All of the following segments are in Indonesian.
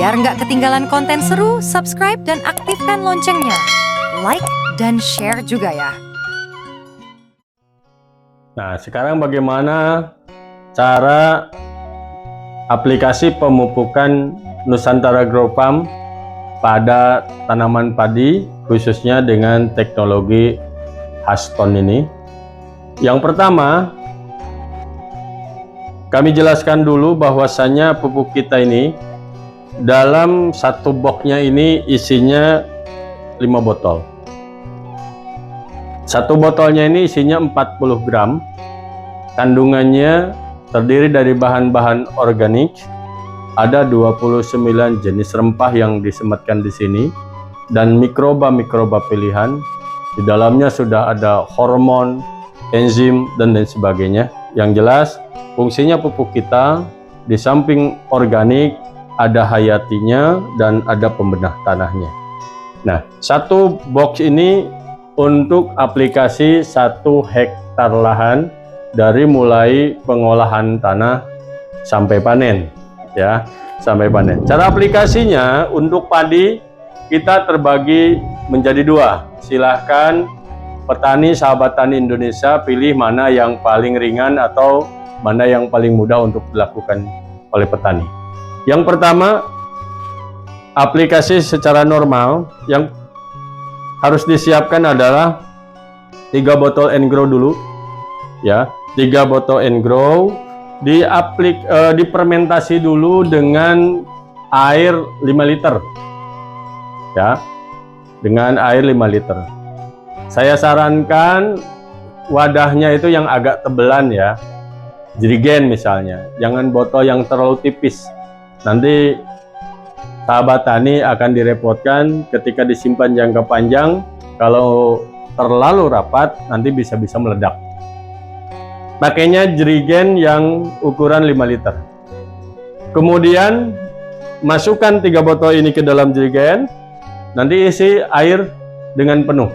Biar nggak ketinggalan konten seru, subscribe dan aktifkan loncengnya. Like dan share juga ya. Nah, sekarang bagaimana cara aplikasi pemupukan Nusantara Grow Farm pada tanaman padi, khususnya dengan teknologi Haston ini. Yang pertama, kami jelaskan dulu bahwasanya pupuk kita ini dalam satu boxnya ini isinya 5 botol. Satu botolnya ini isinya 40 gram. Kandungannya terdiri dari bahan-bahan organik. Ada 29 jenis rempah yang disematkan di sini dan mikroba-mikroba pilihan. Di dalamnya sudah ada hormon, enzim dan lain sebagainya. Yang jelas, fungsinya pupuk kita di samping organik ada hayatinya dan ada pembenah tanahnya. Nah, satu box ini untuk aplikasi 1 hektar lahan dari mulai pengolahan tanah sampai panen, ya, sampai panen. Cara aplikasinya untuk padi kita terbagi menjadi 2. Silahkan petani, sahabat tani Indonesia, pilih mana yang paling ringan atau mana yang paling mudah untuk dilakukan oleh petani. Yang pertama, aplikasi secara normal yang harus disiapkan adalah 3 botol Engrow dulu, ya, 3 botol Engrow dipermentasi dulu dengan air 5 liter, ya, dengan air 5 liter. Saya sarankan wadahnya itu yang agak tebelan, ya, jerigen misalnya, jangan botol yang terlalu tipis. Nanti sahabat tani akan direpotkan ketika disimpan jangka panjang. Kalau terlalu rapat nanti bisa-bisa meledak. Pakainya jerigen yang ukuran 5 liter. Kemudian masukkan 3 botol ini ke dalam jerigen. Nanti isi air dengan penuh.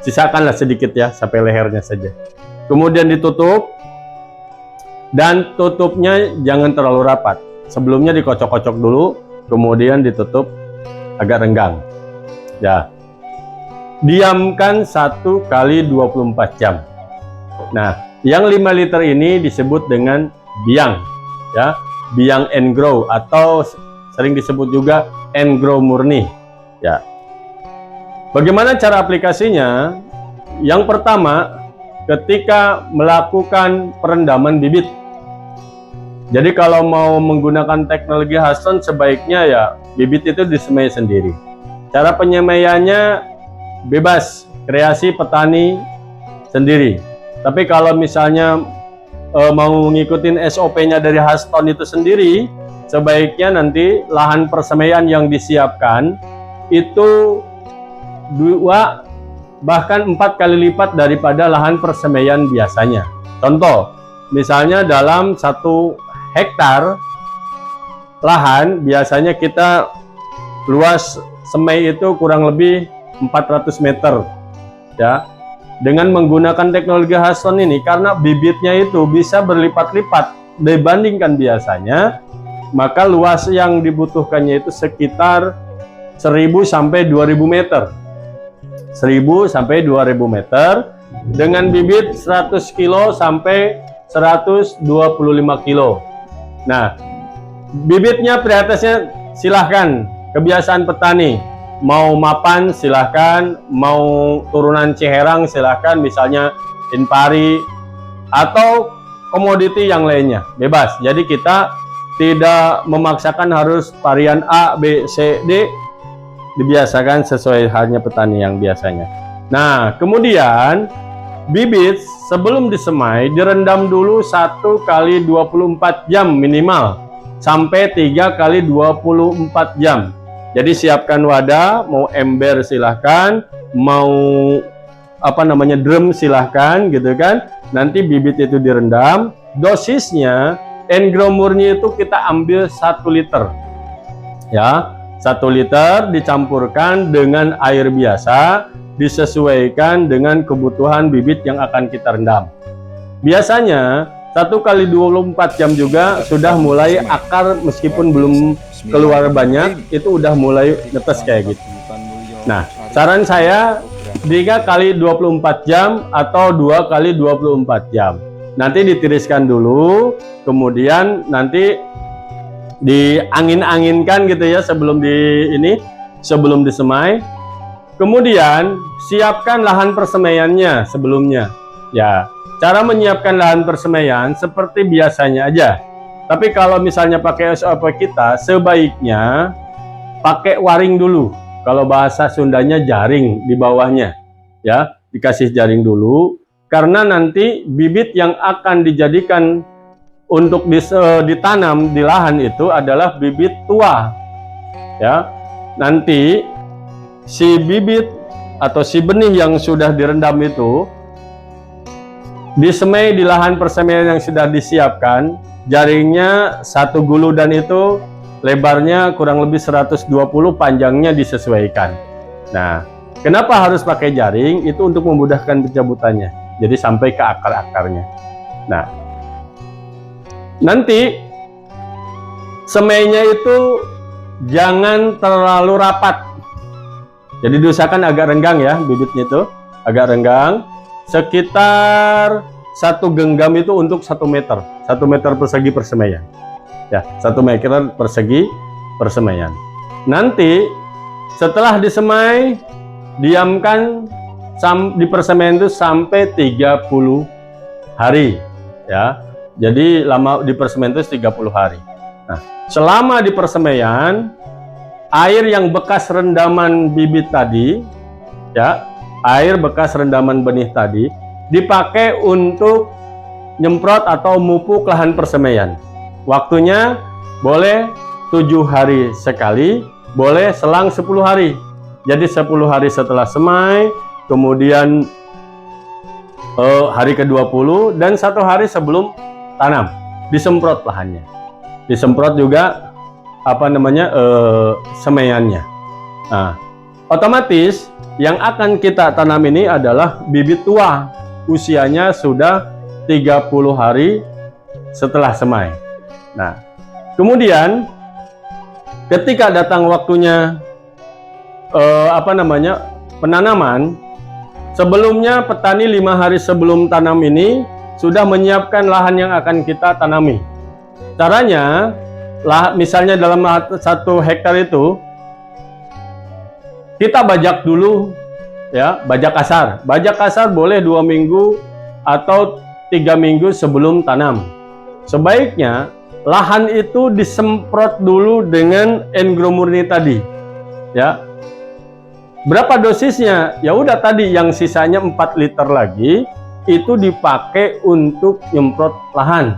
Sisakanlah sedikit, ya, sampai lehernya saja. Kemudian ditutup, dan tutupnya jangan terlalu rapat. Sebelumnya dikocok-kocok dulu, kemudian ditutup agak renggang. Ya. Diamkan 1 kali 24 jam. Nah, yang 5 liter ini disebut dengan biang, ya, biang Engrow atau sering disebut juga Engrow murni, ya. Bagaimana cara aplikasinya? Yang pertama, ketika melakukan perendaman bibit. Jadi kalau mau menggunakan teknologi Haston, sebaiknya ya bibit itu disemai sendiri. Cara penyemaiannya bebas, kreasi petani sendiri. Tapi kalau misalnya mau ngikutin SOP-nya dari Haston itu sendiri, sebaiknya nanti lahan persemaian yang disiapkan itu 2 bahkan 4 kali lipat daripada lahan persemaian biasanya. Contoh, misalnya dalam 1 hektar lahan biasanya kita luas semai itu kurang lebih 400 meter, ya. Dengan menggunakan teknologi Haston ini, karena bibitnya itu bisa berlipat-lipat dibandingkan biasanya, maka luas yang dibutuhkannya itu sekitar 1000 sampai 2000 meter. 1000 sampai 2000 meter dengan bibit 100 kilo sampai 125 kilo. Nah, bibitnya prioritasnya silahkan, kebiasaan petani. Mau mapan silahkan, mau turunan Ciherang silahkan, misalnya Inpari atau komoditi yang lainnya, bebas. Jadi kita tidak memaksakan harus varian A, B, C, D, dibiasakan sesuai halnya petani yang biasanya. Nah, kemudian bibit sebelum disemai direndam dulu 1 kali 24 jam minimal sampai 3 kali 24 jam. Jadi siapkan wadah, mau ember silahkan, mau drum silahkan, gitu kan. Nanti bibit itu direndam. Dosisnya Engrow murni itu kita ambil 1 liter, ya, 1 liter dicampurkan dengan air biasa, disesuaikan dengan kebutuhan bibit yang akan kita rendam. Biasanya 1 kali 24 jam juga sudah mulai akar, meskipun belum keluar banyak, itu udah mulai netes kayak gitu. Nah, saran saya 3 kali 24 jam atau 2 kali 24 jam. Nanti ditiriskan dulu, kemudian nanti diangin-anginkan gitu ya sebelum sebelum disemai. Kemudian siapkan lahan persemaiannya sebelumnya. Ya, cara menyiapkan lahan persemaian seperti biasanya aja. Tapi kalau misalnya pakai SOP kita, sebaiknya pakai waring dulu. Kalau bahasa Sundanya jaring di bawahnya. Ya, dikasih jaring dulu karena nanti bibit yang akan dijadikan untuk ditanam di lahan itu adalah bibit tua. Ya. Nanti si bibit atau si benih yang sudah direndam itu disemai di lahan persemaian yang sudah disiapkan. Jaringnya 1 gulu dan itu lebarnya kurang lebih 120, panjangnya disesuaikan. Nah, kenapa harus pakai jaring? Itu untuk memudahkan pencabutannya. Jadi sampai ke akar-akarnya. Nah, nanti semainya itu jangan terlalu rapat. Jadi diusahakan agak renggang ya, bibitnya itu agak renggang. Sekitar 1 genggam itu untuk 1 meter. 1 meter persegi persemaian. Ya, 1 meter persegi persemaian. Nanti setelah disemai, diamkan di persemaian itu sampai 30 hari. Ya, jadi lama di persemaian itu 30 hari. Nah, selama di persemaian, air yang bekas rendaman bibit tadi, ya, air bekas rendaman benih tadi dipakai untuk nyemprot atau mupuk lahan persemaian. Waktunya boleh 7 hari sekali, boleh selang 10 hari. Jadi 10 hari setelah semai, kemudian hari ke-20 dan 1 hari sebelum tanam disemprot lahannya. Disemprot juga semaiannya. Nah, otomatis yang akan kita tanam ini adalah bibit tua, usianya sudah 30 hari setelah semai. Nah, kemudian ketika datang waktunya penanaman, sebelumnya petani 5 hari sebelum tanam ini sudah menyiapkan lahan yang akan kita tanami. Caranya, misalnya dalam 1 hektar itu kita bajak dulu, ya, bajak kasar. Bajak kasar boleh 2 minggu atau 3 minggu sebelum tanam. Sebaiknya lahan itu disemprot dulu dengan Engro murni tadi, ya. Berapa dosisnya? Ya udah tadi yang sisanya 4 liter lagi itu dipakai untuk nyemprot lahan.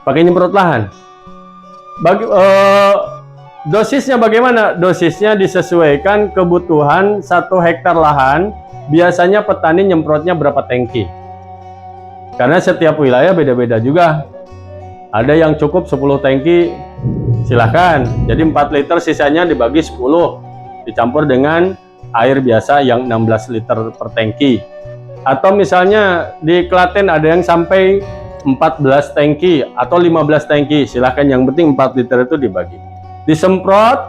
Pakai nyemprot lahan. Dosisnya bagaimana? Dosisnya disesuaikan kebutuhan 1 hektar lahan. Biasanya petani nyemprotnya berapa tangki? Karena setiap wilayah beda-beda juga. Ada yang cukup 10 tangki, silahkan. Jadi 4 liter sisanya dibagi 10. Dicampur dengan air biasa yang 16 liter per tangki. Atau misalnya di Klaten ada yang sampai 14 tangki atau 15 tangki, silahkan, yang penting 4 liter itu dibagi. Disemprot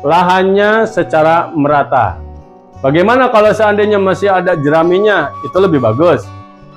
lahannya secara merata. Bagaimana kalau seandainya masih ada jeraminya? Itu lebih bagus.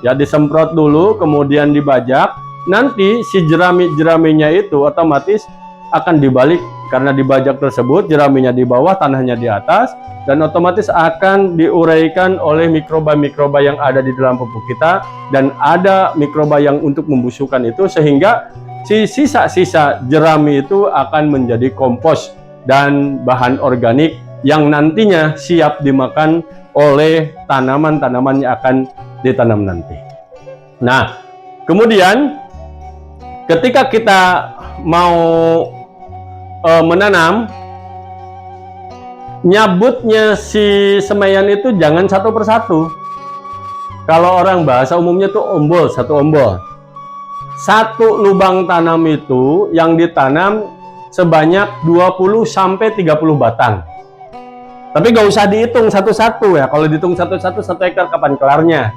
Ya, disemprot dulu kemudian dibajak. Nanti si jerami-jeraminya itu otomatis akan dibalik karena dibajak tersebut, jeraminya di bawah, tanahnya di atas, dan otomatis akan diuraikan oleh mikroba-mikroba yang ada di dalam pupuk kita, dan ada mikroba yang untuk membusukkan itu, sehingga si sisa-sisa jerami itu akan menjadi kompos dan bahan organik yang nantinya siap dimakan oleh tanaman-tanaman yang akan ditanam nanti. Nah, kemudian ketika kita mau menanam, nyabutnya si semaian itu jangan 1 persatu. Kalau orang bahasa umumnya tuh ombol, 1 ombol. 1 lubang tanam itu yang ditanam sebanyak 20 sampai 30 batang. Tapi gak usah dihitung satu-satu ya. Kalau dihitung satu-satu 1 hektar kapan kelarnya.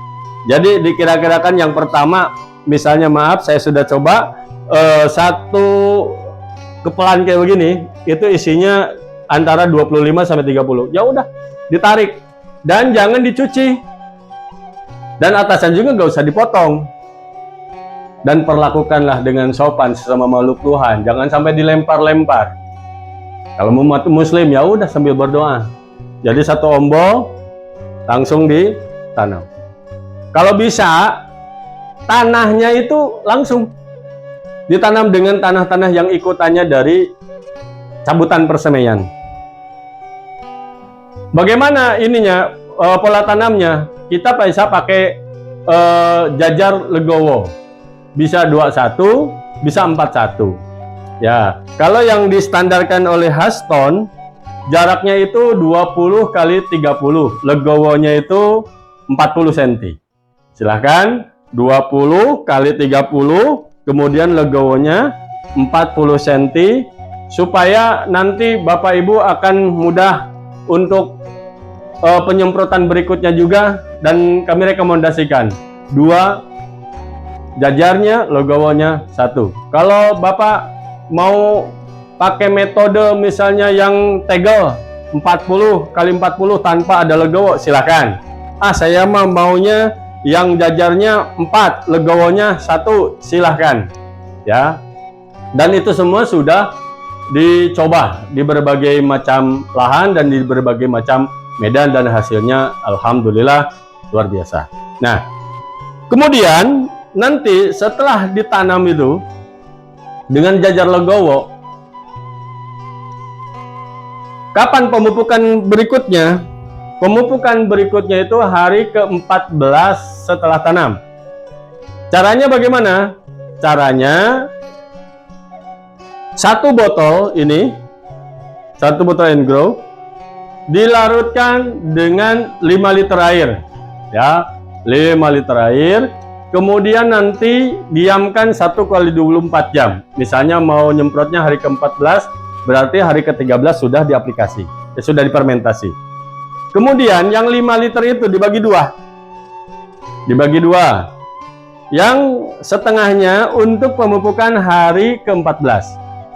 Jadi dikira-kirakan yang pertama, misalnya maaf saya sudah coba 1 kepelan kayak begini, itu isinya antara 25 sampai 30. Ya udah, ditarik dan jangan dicuci. Dan atasan juga nggak usah dipotong. Dan perlakukanlah dengan sopan sesama makhluk Tuhan. Jangan sampai dilempar-lempar. Kalau umat muslim ya udah sambil berdoa. Jadi satu ombol langsung ditanam. Kalau bisa tanahnya itu langsung ditanam dengan tanah-tanah yang ikutannya dari cabutan persemaian. Bagaimana ininya pola tanamnya? Kita bisa pakai jajar legowo. Bisa 21, bisa 41. Ya, kalau yang distandarkan oleh Haston, jaraknya itu 20 kali 30. Legowonya itu 40 cm. Silahkan 20 kali 30, kemudian legowonya 40 cm, supaya nanti Bapak Ibu akan mudah untuk penyemprotan berikutnya juga, dan kami rekomendasikan 2 jajarnya, legowonya 1. Kalau Bapak mau pakai metode misalnya yang tegel 40 kali 40 tanpa ada legowo, silakan. Saya maunya yang jajarnya 4, legowonya 1, silahkan. Ya. Dan itu semua sudah dicoba di berbagai macam lahan dan di berbagai macam medan, dan hasilnya alhamdulillah luar biasa. Nah, kemudian nanti setelah ditanam itu dengan jajar legowo, kapan pemupukan berikutnya? Pemupukan berikutnya itu hari ke-14 setelah tanam. Caranya bagaimana? Caranya 1 botol ini, 1 botol Engrow dilarutkan dengan 5 liter air, ya, 5 liter air. Kemudian nanti diamkan 1 kali 24 jam. Misalnya mau nyemprotnya hari ke-14, berarti hari ke-13 sudah diaplikasi, sudah difermentasi. Kemudian yang 5 liter itu dibagi 2. Dibagi 2. Yang setengahnya untuk pemupukan hari ke-14.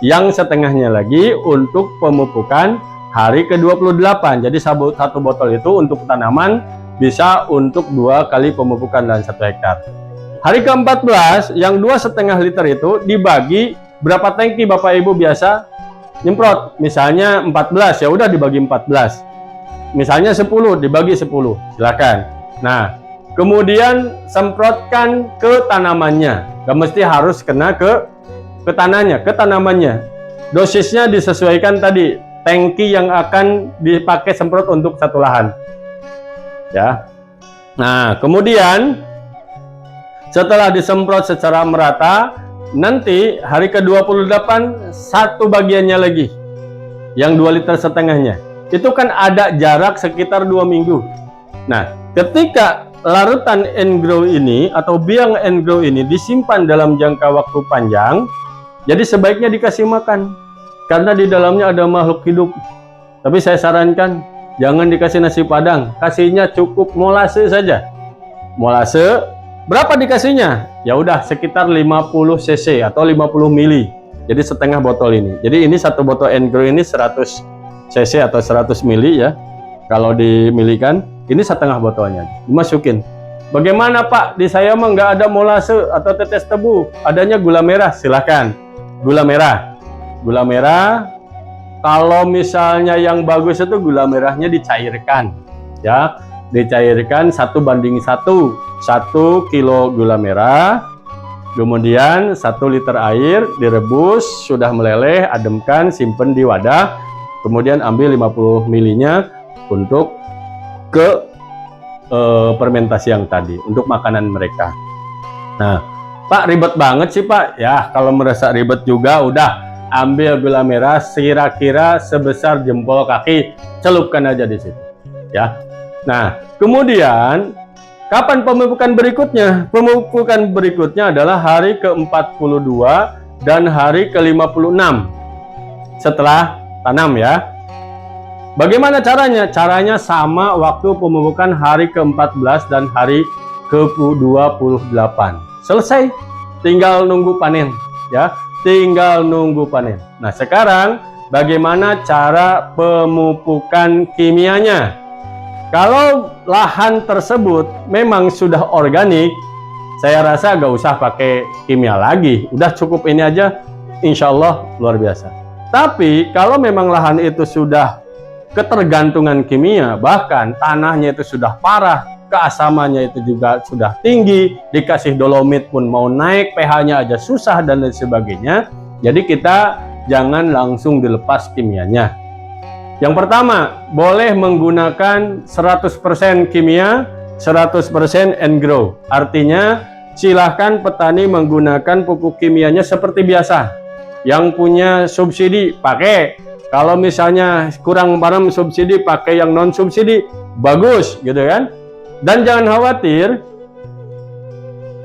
Yang setengahnya lagi untuk pemupukan hari ke-28. Jadi 1 botol itu untuk tanaman bisa untuk 2 kali pemupukan dalam 1 hektar. Hari ke-14 yang 2,5 liter itu dibagi berapa tangki Bapak Ibu biasa nyemprot. Misalnya 14, ya udah dibagi 14. Misalnya 10, dibagi 10. Silakan. Nah, kemudian semprotkan ke tanamannya. Gak mesti harus kena ke tanahnya, ke tanamannya. Dosisnya disesuaikan tadi, tangki yang akan dipakai semprot untuk 1 lahan. Ya. Nah, kemudian setelah disemprot secara merata, nanti hari ke-28 1 bagiannya lagi, yang 2,5 liter. Itu kan ada jarak sekitar 2 minggu. Nah, ketika larutan Engrow ini atau biang Engrow ini disimpan dalam jangka waktu panjang, jadi sebaiknya dikasih makan, karena di dalamnya ada makhluk hidup. Tapi saya sarankan jangan dikasih nasi padang, kasihnya cukup molase saja. Molase berapa dikasihnya? Ya udah sekitar 50 cc atau 50 mili. Jadi setengah botol ini. Jadi ini 1 botol Engrow ini 100 cc atau 100 mili ya. Kalau dimilikan, ini setengah botolnya dimasukin. Bagaimana Pak? Di saya mah nggak ada molase atau tetes tebu, adanya gula merah. Silakan. Gula merah. Gula merah. Kalau misalnya yang bagus itu gula merahnya dicairkan, ya. Dicairkan 1:1. 1 kilo gula merah, kemudian 1 liter air direbus, sudah meleleh, ademkan, simpen di wadah, kemudian ambil 50 milinya untuk ke fermentasi yang tadi, untuk makanan mereka. Nah, Pak, ribet banget sih Pak. Ya, kalau merasa ribet juga, udah ambil gula merah kira-kira sebesar jempol kaki, celupkan aja di situ, ya. Nah, kemudian kapan pemupukan berikutnya? Pemupukan berikutnya adalah hari ke-42 dan hari ke-56 setelah tanam ya. Bagaimana caranya? Caranya sama waktu pemupukan hari ke-14 dan hari ke-28. Selesai, tinggal nunggu panen ya. tinggal nunggu panen. Nah, sekarang bagaimana cara pemupukan kimianya? Kalau lahan tersebut memang sudah organik, saya rasa gak usah pakai kimia lagi. Udah cukup ini aja, insya Allah luar biasa. Tapi kalau memang lahan itu sudah ketergantungan kimia, bahkan tanahnya itu sudah parah, keasamannya itu juga sudah tinggi, dikasih dolomit pun mau naik, pH-nya aja susah dan lain sebagainya. Jadi kita jangan langsung dilepas kimianya. Yang pertama, boleh menggunakan 100% kimia, 100% N-Grow. Artinya, silahkan petani menggunakan pupuk kimianya seperti biasa. Yang punya subsidi, pakai. Kalau misalnya kurang paham subsidi, pakai yang non subsidi, bagus gitu kan. Dan jangan khawatir,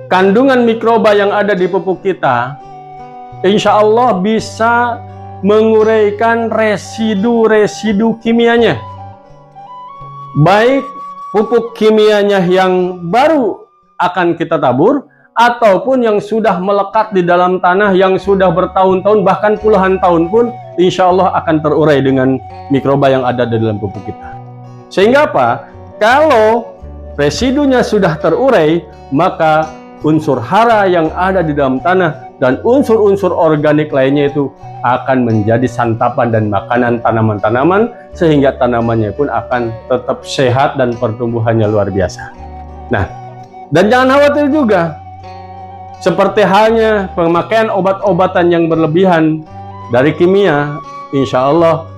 kandungan mikroba yang ada di pupuk kita, insya Allah bisa menguraikan residu-residu kimianya. Baik pupuk kimianya yang baru akan kita tabur, ataupun yang sudah melekat di dalam tanah yang sudah bertahun-tahun bahkan puluhan tahun pun insya Allah akan terurai dengan mikroba yang ada di dalam pupuk kita. Sehingga apa? Kalau residunya sudah terurai, maka unsur hara yang ada di dalam tanah dan unsur-unsur organik lainnya itu akan menjadi santapan dan makanan tanaman-tanaman, sehingga tanamannya pun akan tetap sehat dan pertumbuhannya luar biasa. Nah, dan jangan khawatir juga, seperti halnya pemakaian obat-obatan yang berlebihan dari kimia, insya Allah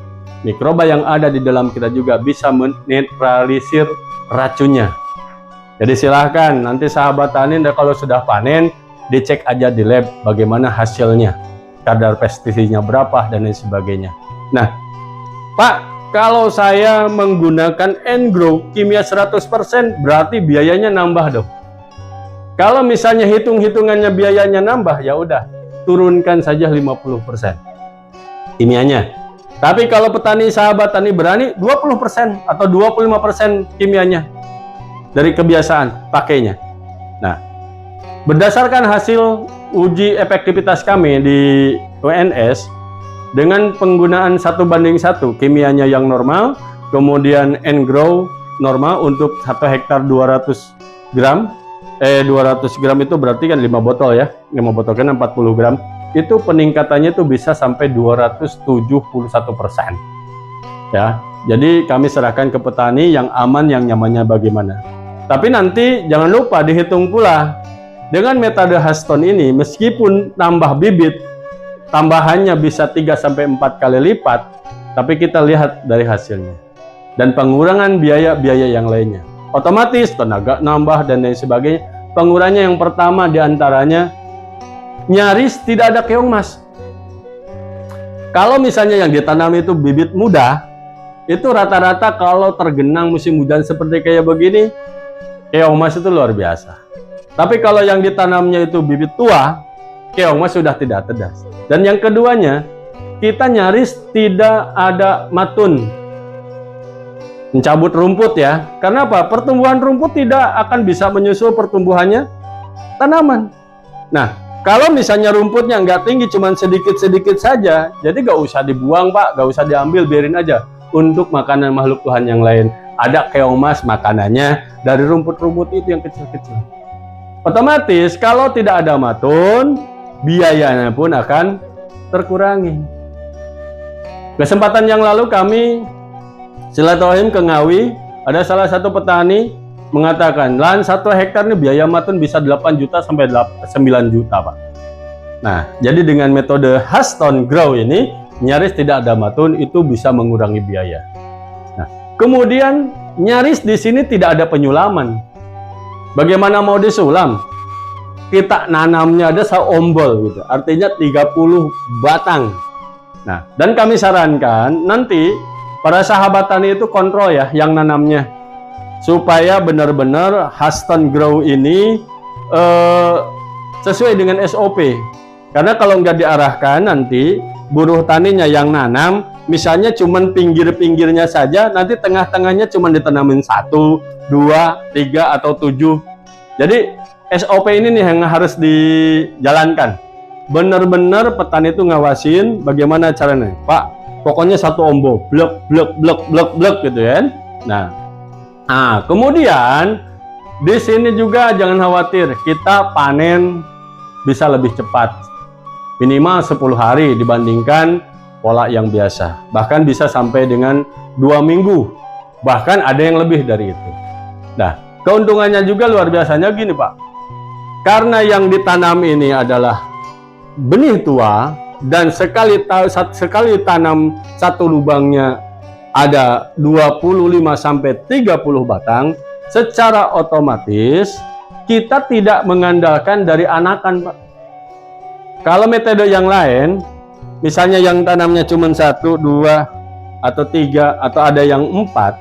mikroba yang ada di dalam kita juga bisa menetralisir racunnya. Jadi silahkan nanti sahabat tani kalau sudah panen, dicek aja di lab bagaimana hasilnya, kadar pestisidnya berapa dan lain sebagainya. Nah, Pak, kalau saya menggunakan N-Grow kimia 100%, berarti biayanya nambah dong. Kalau misalnya hitung-hitungannya biayanya nambah, ya udah turunkan saja 50% kimianya. Tapi kalau petani sahabat tani berani 20% atau 25% kimianya dari kebiasaan pakainya. Nah, berdasarkan hasil uji efektivitas kami di WNS, dengan penggunaan 1:1 kimianya yang normal, kemudian N-Grow normal untuk 1 hektar 200 gram, 200 gram itu berarti kan 5 botol ya, 5 botol kan 40 gram, itu peningkatannya itu bisa sampai 271%. Ya, jadi kami serahkan ke petani yang aman, yang nyamannya bagaimana. Tapi nanti jangan lupa dihitung pula, dengan metode Haston ini meskipun nambah bibit, tambahannya bisa 3-4 kali lipat, tapi kita lihat dari hasilnya. Dan pengurangan biaya-biaya yang lainnya. Otomatis tenaga nambah dan lain sebagainya. Pengurangannya yang pertama diantaranya nyaris tidak ada keong mas. Kalau misalnya yang ditanam itu bibit muda, itu rata-rata kalau tergenang musim hujan seperti kayak begini, keong mas itu luar biasa. Tapi kalau yang ditanamnya itu bibit tua, keong mas sudah tidak tedas. Dan yang keduanya, kita nyaris tidak ada matun, mencabut rumput ya. Karena apa? Pertumbuhan rumput tidak akan bisa menyusul pertumbuhannya tanaman. Nah, kalau misalnya rumputnya nggak tinggi, cuman sedikit-sedikit saja, jadi nggak usah dibuang Pak, nggak usah diambil, biarin aja untuk makanan makhluk Tuhan yang lain. Ada keong mas makanannya dari rumput-rumput itu yang kecil-kecil. Otomatis kalau tidak ada matun, biayanya pun akan terkurangi. Kesempatan yang lalu kami silaturahim ke Ngawi, ada salah satu petani mengatakan lahan 1 hektar ini biaya matun bisa 8 juta sampai 9 juta Pak. Nah, jadi dengan metode Haston Grow ini nyaris tidak ada matun, itu bisa mengurangi biaya. Nah, kemudian nyaris di sini tidak ada penyulaman. Bagaimana mau disulam? Kita nanamnya ada seombol gitu, artinya 30 batang. Nah, dan kami sarankan nanti para sahabat tani itu kontrol ya yang nanamnya, supaya benar-benar Haston Grow ini sesuai dengan SOP. Karena kalau nggak diarahkan nanti buruh taninya yang nanam, misalnya cuman pinggir-pinggirnya saja, nanti tengah-tengahnya cuman ditanamin 1, 2, 3 atau 7. Jadi SOP ini nih yang harus dijalankan. benar-benar petani itu ngawasin bagaimana caranya. Pak, pokoknya satu ombo, blek blek blek blek blek gitu ya. Nah, kemudian di sini juga jangan khawatir, kita panen bisa lebih cepat. Minimal 10 hari dibandingkan pola yang biasa. Bahkan bisa sampai dengan 2 minggu. Bahkan ada yang lebih dari itu. Nah, keuntungannya juga luar biasanya gini Pak. Karena yang ditanam ini adalah benih tua dan sekali tanam satu lubangnya ada 25 sampai 30 batang, secara otomatis kita tidak mengandalkan dari anakan Pak. Kalau metode yang lain, misalnya yang tanamnya cuma 1, 2, atau 3, atau ada yang 4,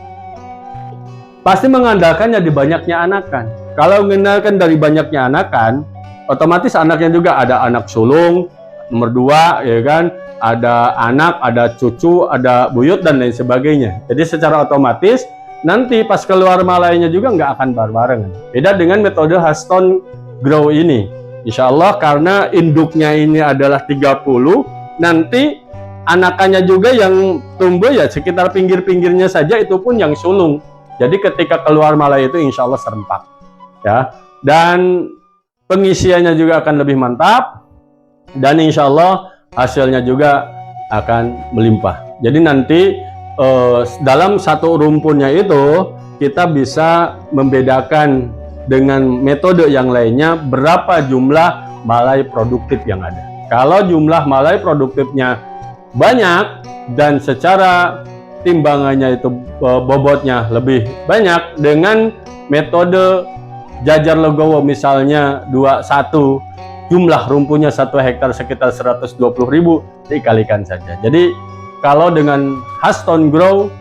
pasti mengandalkannya di banyaknya anakan. Kalau mengandalkan dari banyaknya anakan, otomatis anaknya juga ada anak sulung, nomor 2, ya kan, ada anak, ada cucu, ada buyut, dan lain sebagainya. Jadi secara otomatis, nanti pas keluar malaynya juga nggak akan bareng-bareng. Beda dengan metode Huston Grow ini. Insya Allah karena induknya ini adalah 30, nanti anakannya juga yang tumbuh ya sekitar pinggir-pinggirnya saja, itu pun yang sulung. Jadi ketika keluar malai itu insya Allah serempak. Ya. Dan pengisiannya juga akan lebih mantap. Dan insya Allah hasilnya juga akan melimpah. Jadi nanti dalam satu rumpunnya itu kita bisa membedakan dengan metode yang lainnya berapa jumlah malai produktif yang ada. Kalau jumlah malai produktifnya banyak dan secara timbangannya itu bobotnya lebih banyak, dengan metode jajar legowo misalnya 21, jumlah rumpunya 1 hektar sekitar 120.000, dikalikan saja. Jadi kalau dengan Huston Grow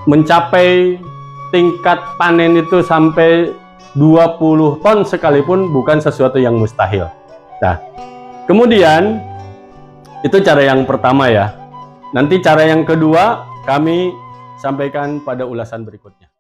mencapai tingkat panen itu sampai 20 ton sekalipun bukan sesuatu yang mustahil. Nah, kemudian itu cara yang pertama ya. Nanti cara yang kedua kami sampaikan pada ulasan berikutnya.